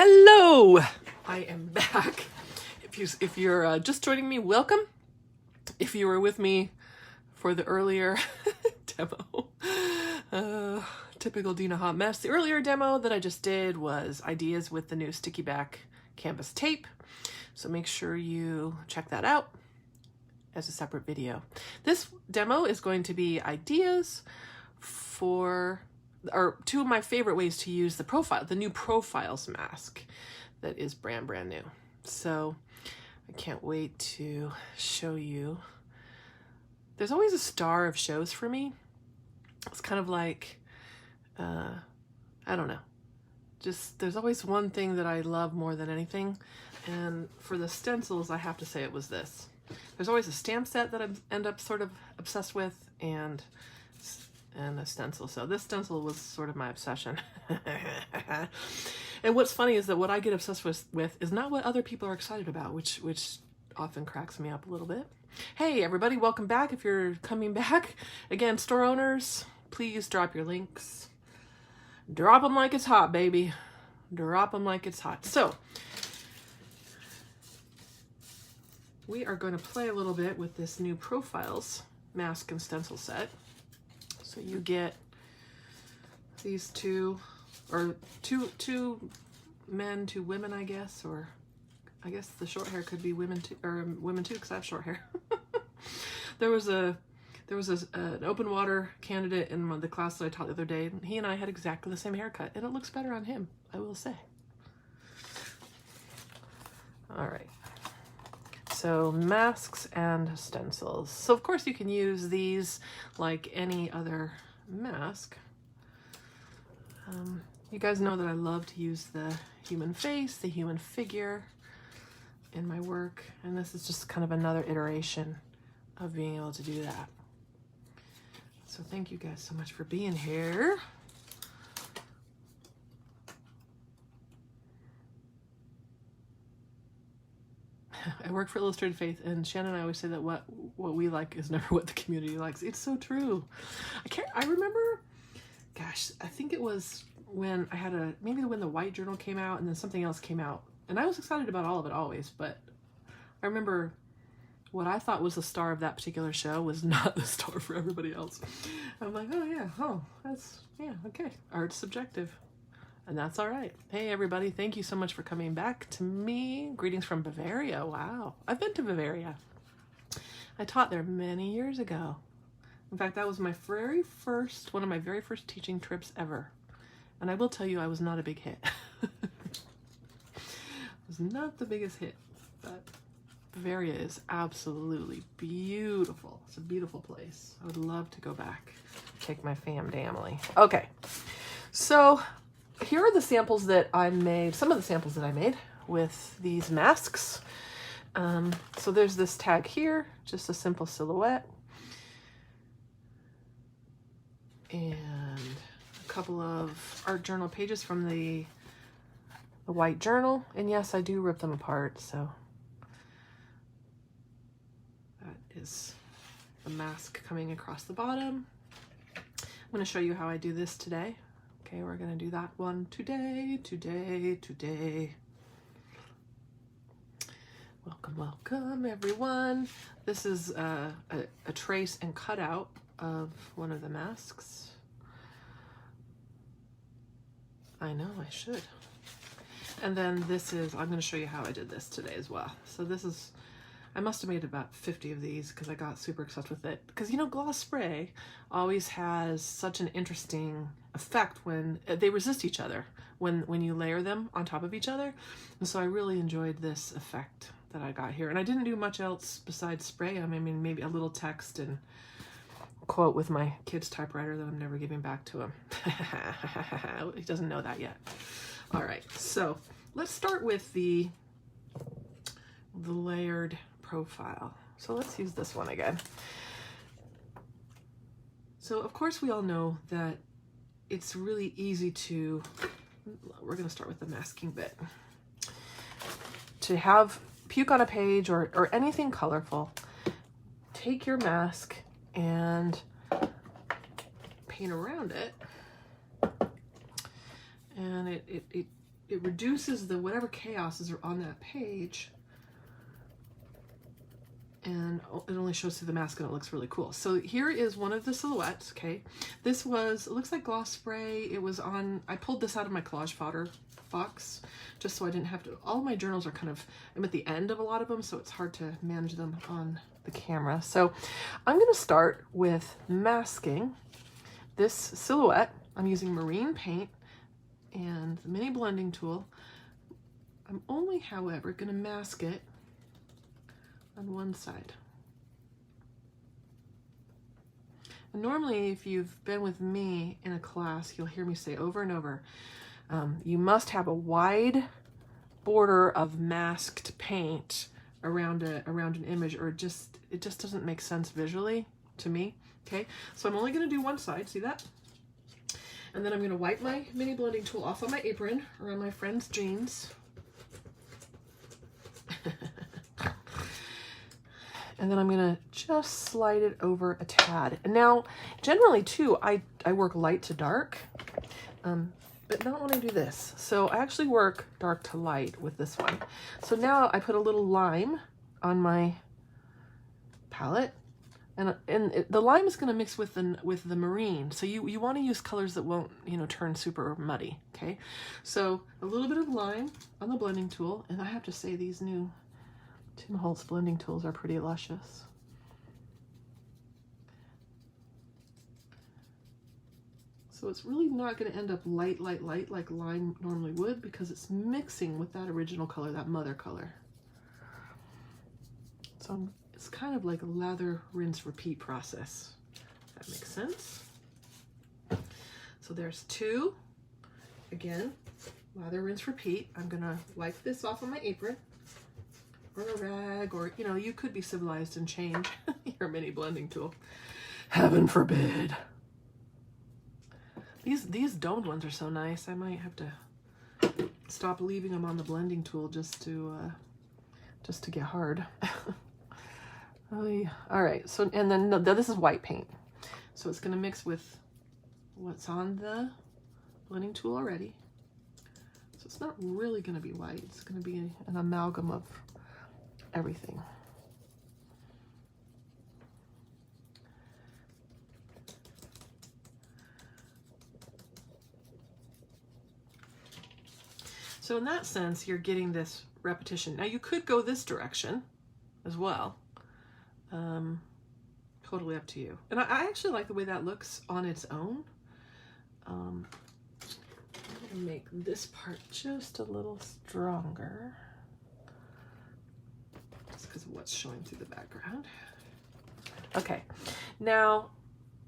Hello, I am back. If you're just joining me, welcome. If you were with me for the earlier demo, typical Dina hot mess. The earlier demo that I just did was ideas with the new sticky back canvas tape. So make sure you check that out as a separate video. This demo is going to be ideas for two of my favorite ways to use the new profiles mask that is brand new. So I can't wait to show you. There's always a star of shows for me. It's kind of like, I don't know, just there's always one thing that I love more than anything. And for the stencils, I have to say it was this. There's always a stamp set that I end up sort of obsessed with, and a stencil. So this stencil was sort of my obsession. And what's funny is that what I get obsessed with is not what other people are excited about, which often cracks me up a little bit. Hey everybody, welcome back. If you're coming back, again, store owners, please drop your links. Drop them like it's hot, baby. Drop them like it's hot. So we are going to play a little bit with this new profiles mask and stencil set. So you get these two men, two women, I guess, or I guess the short hair could be women too, or women too, because I have short hair. There was an open water candidate in the class that I taught the other day, and he and I had exactly the same haircut, and it looks better on him, I will say. All right. So masks and stencils. So of course you can use these like any other mask. You guys know that I love to use the human face, the human figure in my work, and this is just kind of another iteration of being able to do that. So thank you guys so much for being here. I work for Illustrated Faith, and Shannon and I always say that what we like is never what the community likes. It's so true. I remember, gosh, I think it was when I had maybe when the white journal came out and then something else came out. And I was excited about all of it always, but I remember what I thought was the star of that particular show was not the star for everybody else. I'm like, yeah, okay. Art's subjective. And that's all right. Hey, everybody. Thank you so much for coming back to me. Greetings from Bavaria. Wow. I've been to Bavaria. I taught there many years ago. In fact, that was one of my very first teaching trips ever. And I will tell you, I was not a big hit. It was not the biggest hit, but Bavaria is absolutely beautiful. It's a beautiful place. I would love to go back. Take my family. Okay. So here are the samples that I made, some of the samples that I made with these masks. So there's this tag here, just a simple silhouette. And a couple of art journal pages from the white journal. And yes, I do rip them apart, so that is the mask coming across the bottom. I'm going to show you how I do this today. Okay, we're going to do that one today. Welcome, everyone. This is a trace and cutout of one of the masks. I know, I should. And then this is, I'm going to show you how I did this today as well. So this is, I must have made about 50 of these because I got super obsessed with it. Because, you know, gloss spray always has such an interesting effect when they resist each other when you layer them on top of each other. And so I really enjoyed this effect that I got here. And I didn't do much else besides spray them. I mean, maybe a little text and quote with my kid's typewriter that I'm never giving back to him. He doesn't know that yet. All right, so let's start with the layered profile. So let's use this one again. So of course we all know that it's really easy to, we're gonna start with the masking bit, to have puke on a page or anything colorful. Take your mask and paint around it, and it reduces the whatever chaos is on that page, and it only shows through the mask and it looks really cool. So here is one of the silhouettes, okay? This was, it looks like gloss spray. It was on, I pulled this out of my collage fodder box just so I didn't have to, all of my journals are kind of, I'm at the end of a lot of them, so it's hard to manage them on the camera. So I'm gonna start with masking this silhouette. I'm using marine paint and the mini blending tool. I'm only, however, gonna mask it on one side. And normally, if you've been with me in a class, you'll hear me say over and over, you must have a wide border of masked paint around an image, or it just doesn't make sense visually to me. Okay, so I'm only going to do one side. See that? And then I'm going to wipe my mini blending tool off on my apron or on my friend's jeans. And then I'm gonna just slide it over a tad. And now, generally too, I work light to dark, but not when I do this. So I actually work dark to light with this one. So now I put a little lime on my palette, and the lime is gonna mix with the marine. So you wanna use colors that won't, you know, turn super muddy, okay? So a little bit of lime on the blending tool, and I have to say these new Tim Holtz blending tools are pretty luscious. So it's really not going to end up light like lime normally would, because it's mixing with that original color, that mother color. So it's kind of like a lather, rinse, repeat process. If that makes sense. So there's two. Again, lather, rinse, repeat. I'm going to wipe this off on my apron, or a rag, or, you know, you could be civilized and change your mini blending tool. Heaven forbid. These domed ones are so nice. I might have to stop leaving them on the blending tool just to get hard. Oh, yeah. All right. So, and then no, this is white paint, so it's going to mix with what's on the blending tool already. So it's not really going to be white. It's going to be an amalgam of everything. So in that sense, you're getting this repetition. Now you could go this direction as well. Totally up to you. And I actually like the way that looks on its own. I'm gonna make this part just a little stronger, because of what's showing through the background. Okay, now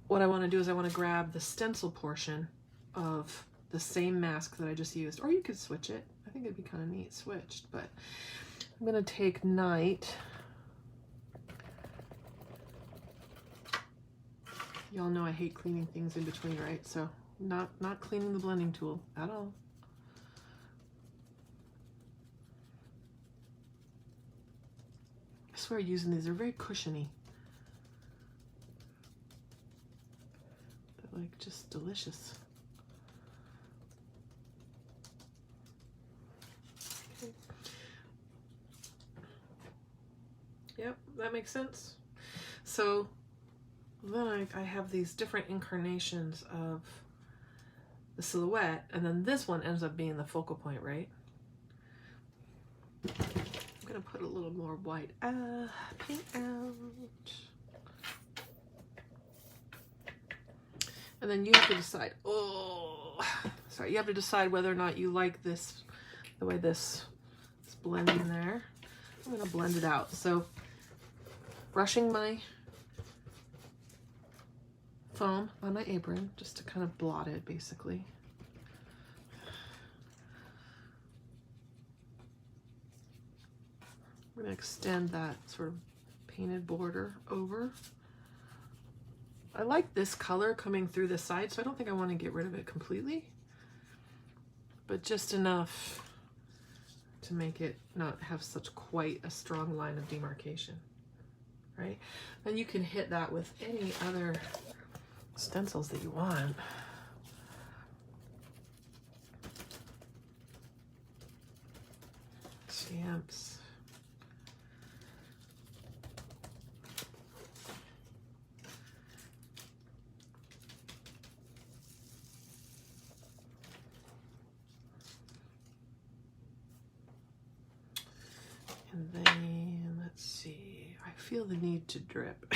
what I want to do is I want to grab the stencil portion of the same mask that I just used, or you could switch it. I think it'd be kind of neat switched, but I'm going to take Night. Y'all know I hate cleaning things in between, right? So not cleaning the blending tool at all. I swear using these, they're very cushiony. They're like just delicious. Okay. Yep, that makes sense. So then I have these different incarnations of the silhouette, and then this one ends up being the focal point, right? I'm gonna put a little more white paint out. And then you have to decide, you have to decide whether or not you like this, the way this is blending there. I'm gonna blend it out. So brushing my foam on my apron just to kind of blot it, basically. I'm gonna extend that sort of painted border over. I like this color coming through the side, so I don't think I want to get rid of it completely, but just enough to make it not have such quite a strong line of demarcation, right? And you can hit that with any other stencils that you want. Stamps. And then, let's see, I feel the need to drip.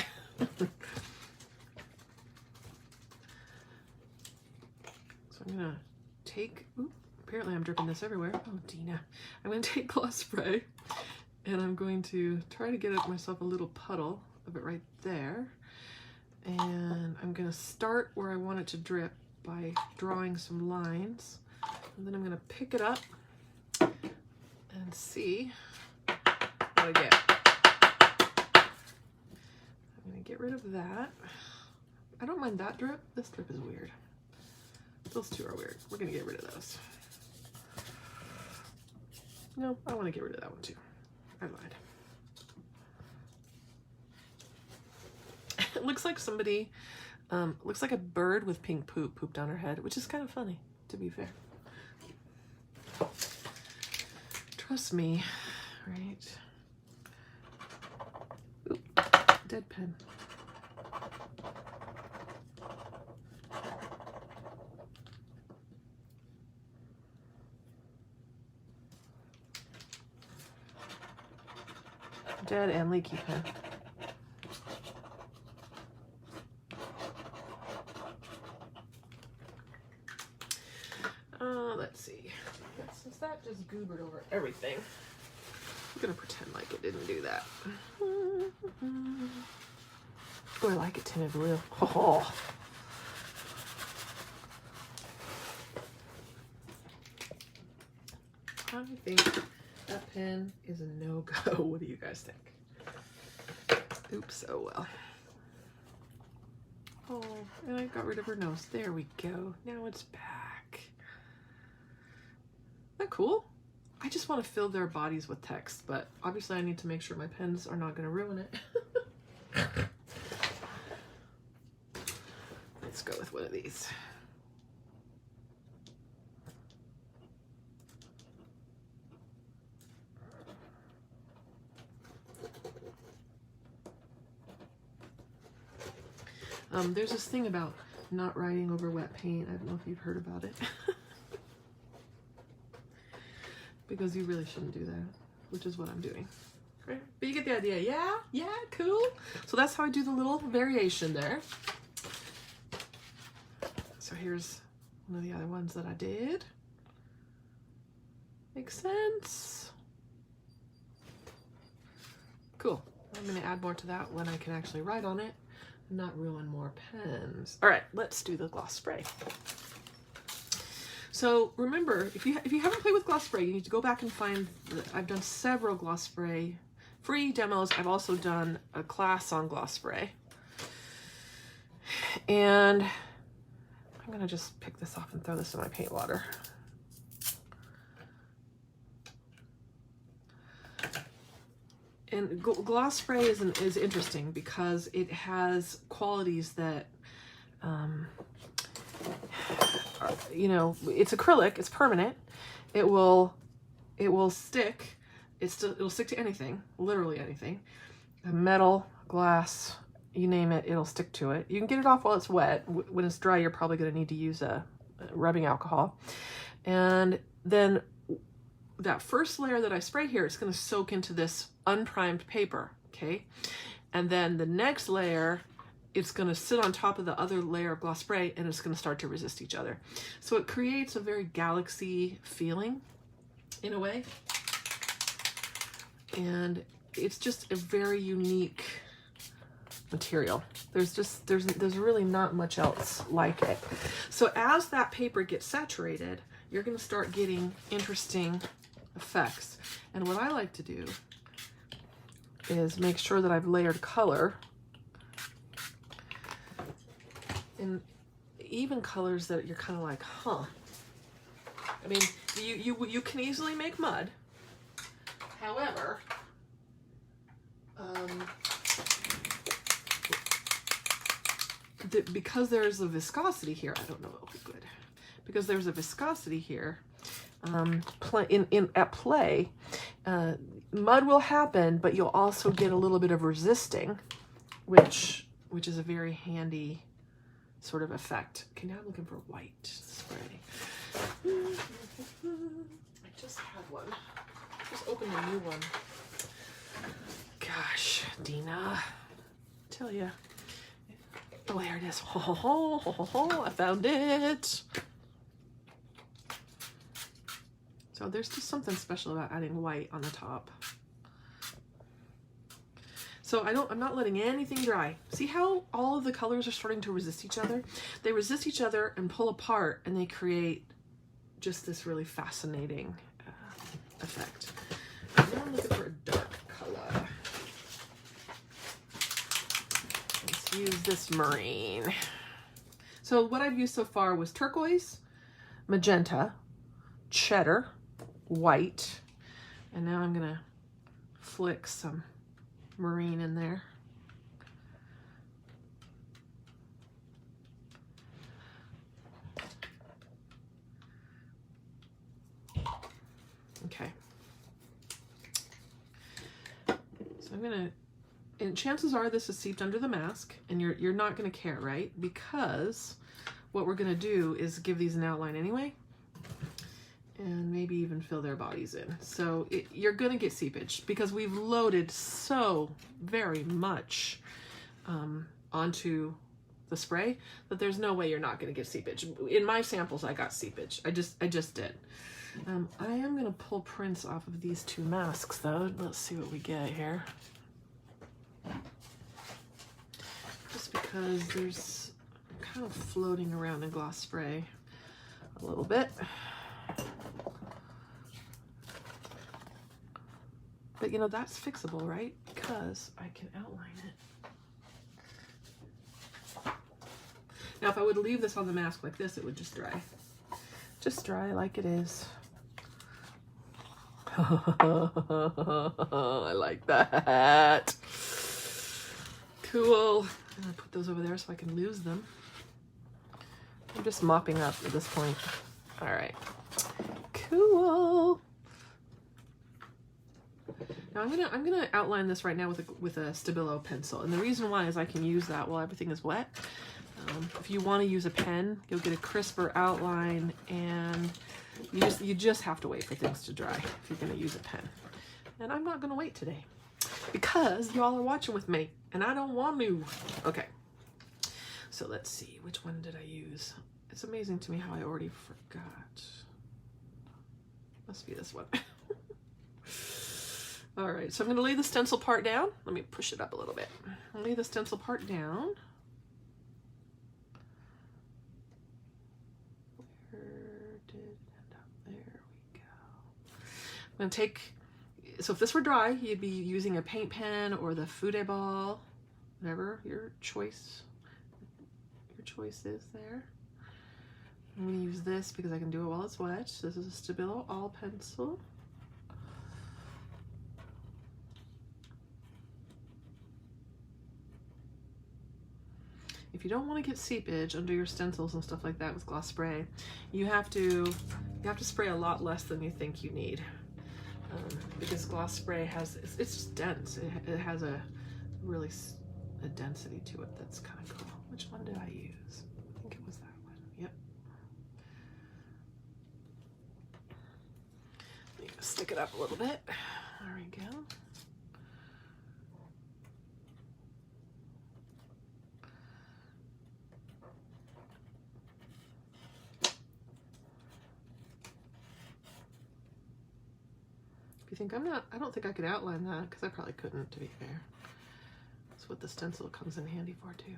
So I'm gonna take, ooh, apparently I'm dripping this everywhere. Oh, Dina. I'm gonna take gloss spray and I'm going to try to get myself a little puddle of it right there. And I'm gonna start where I want it to drip by drawing some lines. And then I'm gonna pick it up and see what I get. I'm gonna get rid of that. I don't mind that drip. This drip is weird. Those two are weird. We're gonna get rid of those. No, I want to get rid of that one too. I lied. It looks like somebody, looks like a bird with pink poop pooped on her head, which is kind of funny, to be fair. Trust me, right? Oop, dead pen. Dead and leaky pen. Let's see. Since that just goobered over everything, I'm gonna pretend like it didn't do that. Oh, I like it tinted blue. Oh. I think that pen is a no-go. What do you guys think? Oops, oh well. Oh, and I got rid of her nose. There we go. Now it's back. Isn't that cool? I just want to fill their bodies with text, but obviously I need to make sure my pens are not going to ruin it. Let's go with one of these. There's this thing about not writing over wet paint. I don't know if you've heard about it. Because you really shouldn't do that, which is what I'm doing. Right? But you get the idea. Yeah, yeah, cool. So that's how I do the little variation there. So here's one of the other ones that I did. Makes sense. Cool. I'm going to add more to that when I can actually write on it and not ruin more pens. All right, let's do the gloss spray. So remember, if you haven't played with gloss spray, you need to go back and find, I've done several gloss spray free demos. I've also done a class on gloss spray. And I'm gonna just pick this off and throw this in my paint water. And gloss spray is interesting because it has qualities that, you know, it's acrylic, it's permanent. It will stick. It'll stick to anything, literally anything. Metal, glass, you name it, it'll stick to it. You can get it off while it's wet. When it's dry, you're probably going to need to use a rubbing alcohol. And then that first layer that I spray here, it's going to soak into this unprimed paper, okay? And then the next layer, it's going to sit on top of the other layer of gloss spray and it's going to start to resist each other. So it creates a very galaxy feeling in a way. And it's just a very unique material. There's really not much else like it. So as that paper gets saturated, you're going to start getting interesting effects. And what I like to do is make sure that I've layered color in even colors that you're kind of like, huh. I mean, you can easily make mud. However, because there's a viscosity here, I don't know what will be good. Because there's a viscosity here, at play, mud will happen, but you'll also get a little bit of resisting, which is a very handy sort of effect. Okay, now I'm looking for white spray. I just had one. Just opened a new one. Gosh, Dina, tell ya. Oh, there it is. I found it. So there's just something special about adding white on the top. So I'm not letting anything dry. See how all of the colors are starting to resist each other? They resist each other and pull apart, and they create just this really fascinating effect. Now I'm looking for a dark color. Let's use this marine. So what I've used so far was turquoise, magenta, cheddar, white, and now I'm gonna flick some marine in there. Okay. So I'm gonna, and chances are this is seeped under the mask, and you're not gonna care, right? Because what we're gonna do is give these an outline anyway, and maybe even fill their bodies in. So you're gonna get seepage because we've loaded so very much onto the spray that there's no way you're not gonna get seepage. In my samples, I got seepage. I just did. I am gonna pull prints off of these two masks though. Let's see what we get here. Just because there's kind of floating around in gloss spray a little bit. But you know, that's fixable, right? Because I can outline it. Now, if I would leave this on the mask like this, it would just dry. Just dry like it is. I like that. Cool. I'm gonna put those over there so I can lose them. I'm just mopping up at this point. All right. Cool. Now I'm gonna outline this right now with a Stabilo pencil, and the reason why is I can use that while everything is wet. If you want to use a pen, you'll get a crisper outline, and you just have to wait for things to dry if you're gonna use a pen. And I'm not gonna wait today because y'all are watching with me, and I don't want to. Okay, so let's see, which one did I use? It's amazing to me how I already forgot. Must be this one. All right, so I'm going to lay the stencil part down. Let me push it up a little bit. I'll lay the stencil part down. Where did it end up? There we go. I'm going to take, so if this were dry, you'd be using a paint pen or the Fude ball, whatever your choice is there. I'm going to use this because I can do it while it's wet. This is a Stabilo all pencil. If you don't want to get seepage under your stencils and stuff like that with gloss spray, you have to spray a lot less than you think you need, because gloss spray has, it's just dense. It has a really a density to it that's kind of cool. Which one did I use? I think it was that one. Yep. I'm gonna stick it up a little bit. There we go. If you think I don't think I could outline that, because I probably couldn't, to be fair. That's what the stencil comes in handy for too.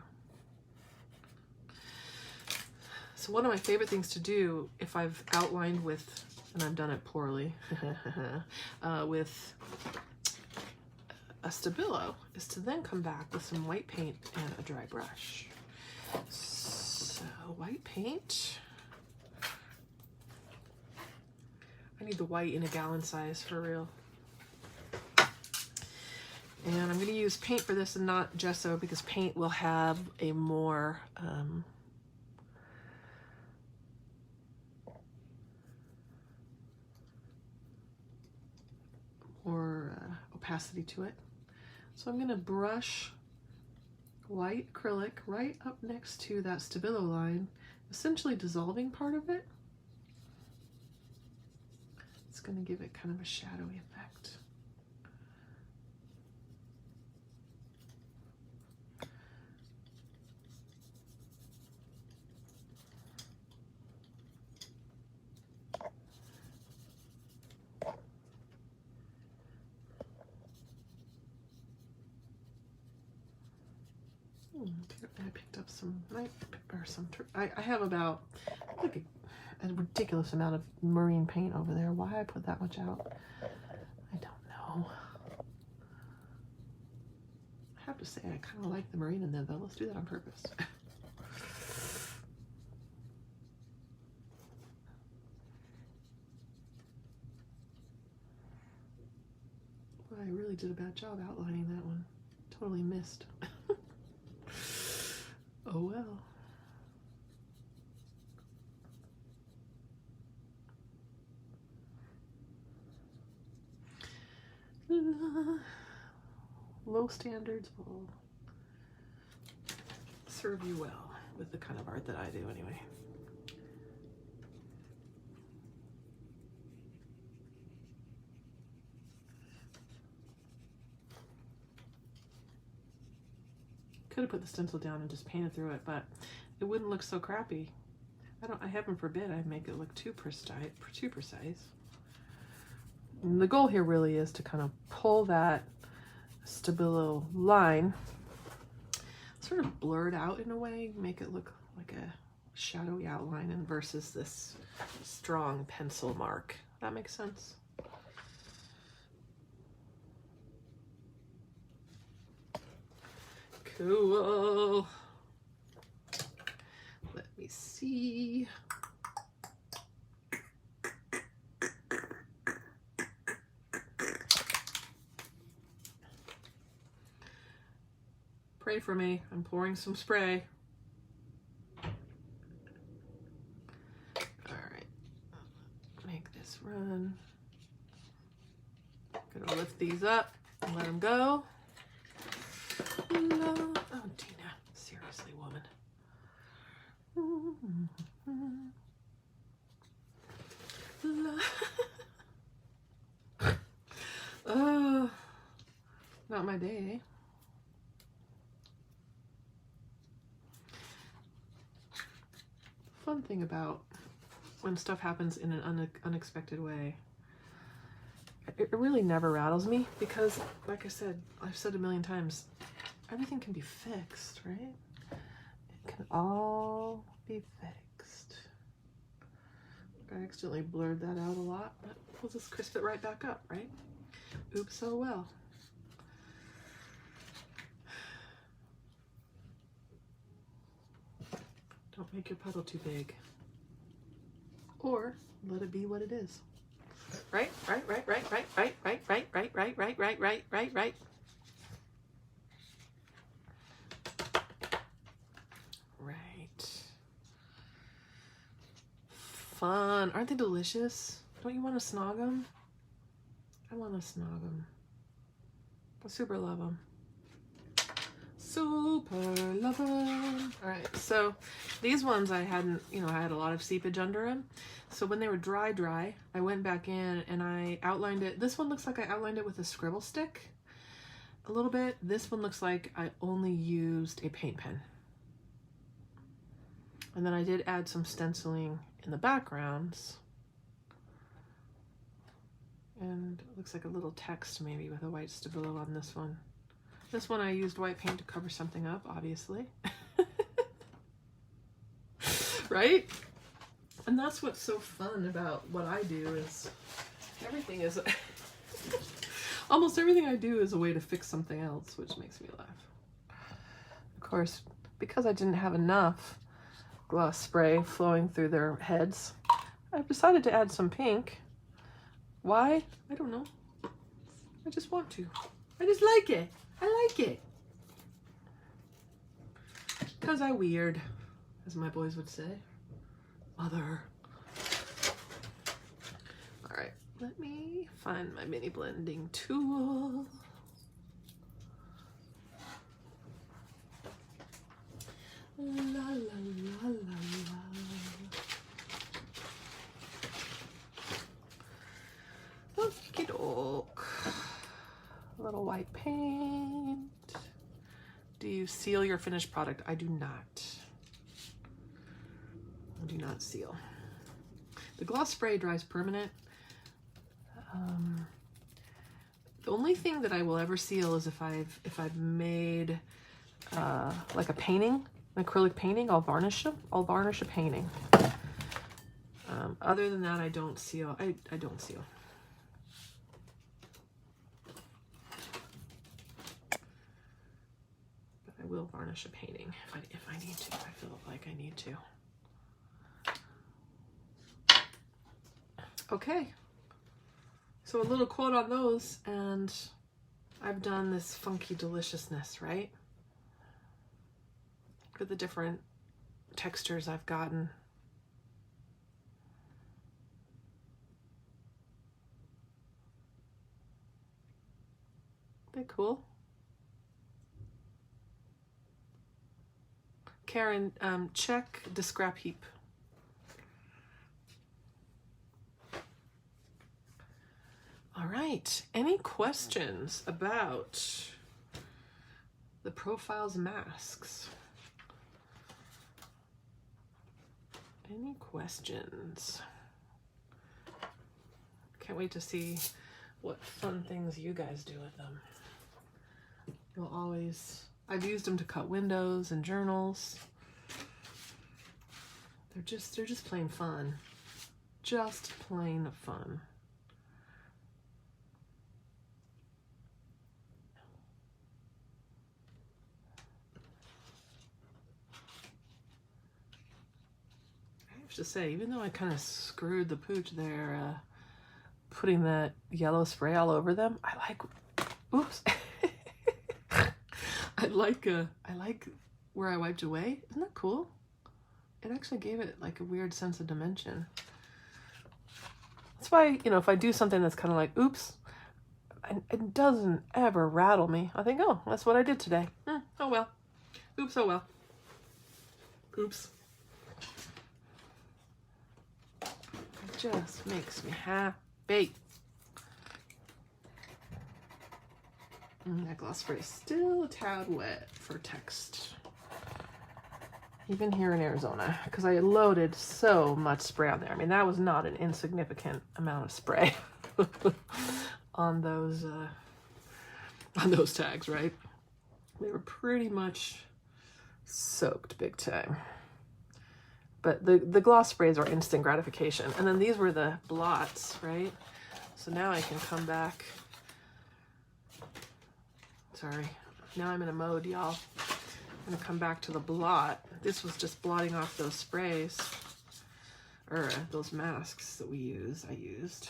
So one of my favorite things to do if I've outlined with, and I've done it poorly, with a Stabilo, is to then come back with some white paint and a dry brush. So white paint. I need the white in a gallon size for real. And I'm going to use paint for this and not gesso, because paint will have a more opacity to it. So I'm going to brush white acrylic right up next to that Stabilo line, essentially dissolving part of it. It's going to give it kind of a shadowy effect. I picked up some, I have about like a ridiculous amount of marine paint over there. Why I put that much out, I don't know. I have to say, I kind of like the marine in there though. Let's do that on purpose. Well, I really did a bad job outlining that one. Totally missed. Oh well. Low standards will serve you well with the kind of art that I do anyway. Could have put the stencil down and just painted through it, but it wouldn't look so crappy. I heaven forbid I make it look too precise. And the goal here really is to kind of pull that Stabilo line, sort of blurred out in a way, make it look like a shadowy outline and versus this strong pencil mark. That makes sense? Cool. Let me see. Pray for me. I'm pouring some spray. All right. Make this run. Gonna lift these up and let them go. Oh, Dina, seriously, woman. Not my day, eh? Fun thing about when stuff happens in an unexpected way, it really never rattles me because, like I said, I've said a million times, everything can be fixed, right? It can all be fixed. I accidentally blurred that out a lot, but we'll just crisp it right back up, right? Oops, oh well. Don't make your puddle too big. Or let it be what it is. Right? Right. Fun. Aren't they delicious? Don't you want to snog them? I want to snog them. I super love them. Super love them. All right, so these ones I hadn't, I had a lot of seepage under them. So when they were dry, I went back in and I outlined it. This one looks like I outlined it with a scribble stick a little bit. This one looks like I only used a paint pen. And then I did add some stenciling in the backgrounds. And it looks like a little text maybe with a white Stabilo on this one. This one I used white paint to cover something up, obviously. Right? And that's what's so fun about what I do is everything is... almost everything I do is a way to fix something else, which makes me laugh. Of course, because I didn't have enough gloss spray flowing through their heads, I've decided to add some pink. Why? I don't know. I just want to. I just like it. I like it. Because I weird, as my boys would say. Mother. All right, Let me find my mini blending tool. La la la la la. Okie doke. A little white paint. Do you seal your finished product? I do not. I do not seal. The gloss spray dries permanent. The only thing that I will ever seal is if I've made like a painting, an acrylic painting. I'll varnish them. I'll varnish a painting. Other than that, I don't seal. I don't seal. But I will varnish a painting if I need to. I feel like I need to. Okay. So a little quote on those, and I've done this funky deliciousness, right? Look at the different textures I've gotten. They're cool. Karen, check the scrap heap. All right, any questions about the Profiles masks? Any questions? Can't wait to see what fun things you guys do with them. You'll always, I've used them to cut windows and journals. They're just plain fun. Just plain fun. To say, even though I kind of screwed the pooch there, putting that yellow spray all over them, I like, oops, I like where I wiped away. Isn't that cool? It actually gave it like a weird sense of dimension. That's why, you know, if I do something that's kind of like, oops, it doesn't ever rattle me. I think, oh, that's what I did today. Oh well. Oops, oh well. Oops. Just makes me happy. That gloss spray is still a tad wet for text. Even here in Arizona, because I loaded so much spray on there. I mean, that was not an insignificant amount of spray on those tags, right? They were pretty much soaked big time. But the gloss sprays are instant gratification. And then these were the blots, right? So now I can come back. Sorry. Now I'm in a mode, y'all. I'm going to come back to the blot. This was just blotting off those sprays. Or those masks that I used.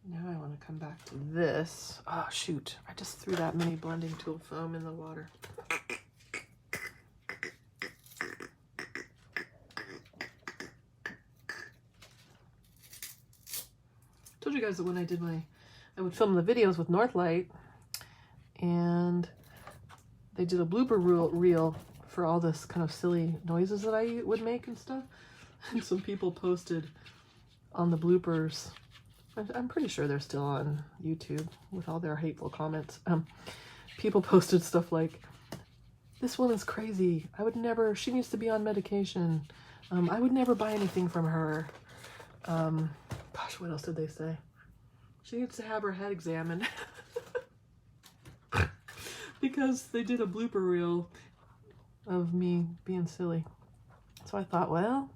Now I want to come back to this. Oh, shoot. I just threw that mini blending tool foam in the water. Told you guys that when I would film the videos with Northlight, and they did a blooper reel for all this kind of silly noises that I would make and stuff. And some people posted on the bloopers, I'm pretty sure they're still on YouTube with all their hateful comments. People posted stuff like, this woman's crazy. She needs to be on medication. I would never buy anything from her. Gosh, what else did they say? She needs to have her head examined. Because they did a blooper reel of me being silly. So I thought, well,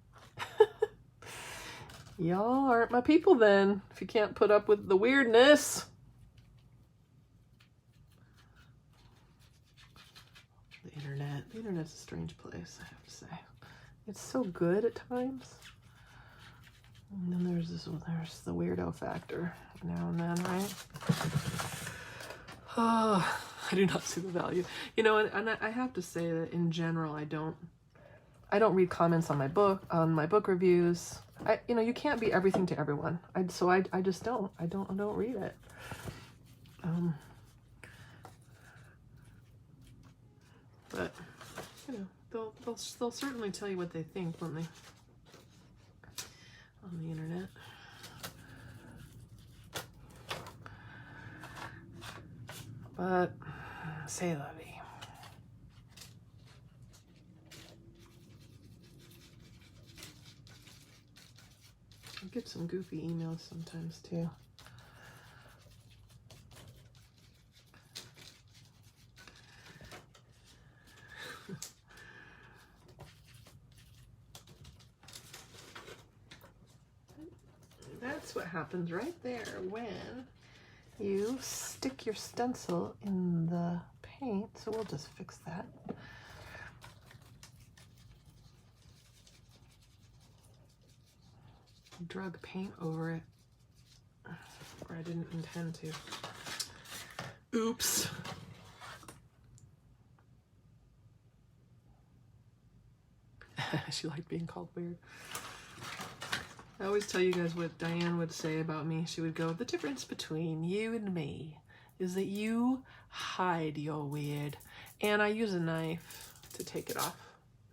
y'all aren't my people then, if you can't put up with the weirdness. The internet's a strange place, I have to say. It's so good at times. And then there's the weirdo factor now and then, right? Oh, I do not see the value. You know, and I have to say that in general, I don't I don't read comments on my book reviews. You can't be everything to everyone. So I just don't. I don't read it. But they'll certainly tell you what they think, won't they? On the internet. But say la vie. I get some goofy emails sometimes too. That's what happens right there when you stick your stencil in the paint. So we'll just fix that. Drug paint over it, or I didn't intend to. Oops. She liked being called weird. I always tell you guys what Diane would say about me. She would go, the difference between you and me is that you hide your weird. And I use a knife to take it off.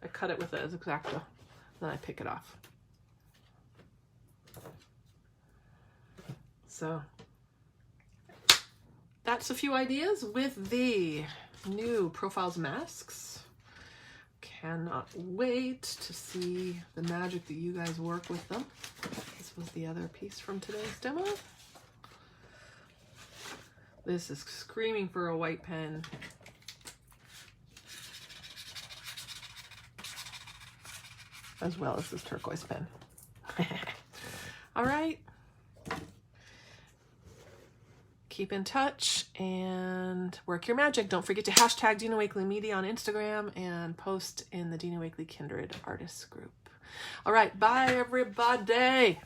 I cut it with an X-Acto, then I pick it off. So that's a few ideas with the new Profiles masks. Cannot wait to see the magic that you guys work with them. This was the other piece from today's demo. This is screaming for a white pen. As well as this turquoise pen. All right. Keep in touch and work your magic. Don't forget to hashtag Dina Wakley Media on Instagram and post in the Dina Wakley Kindred Artists group. All right, bye everybody.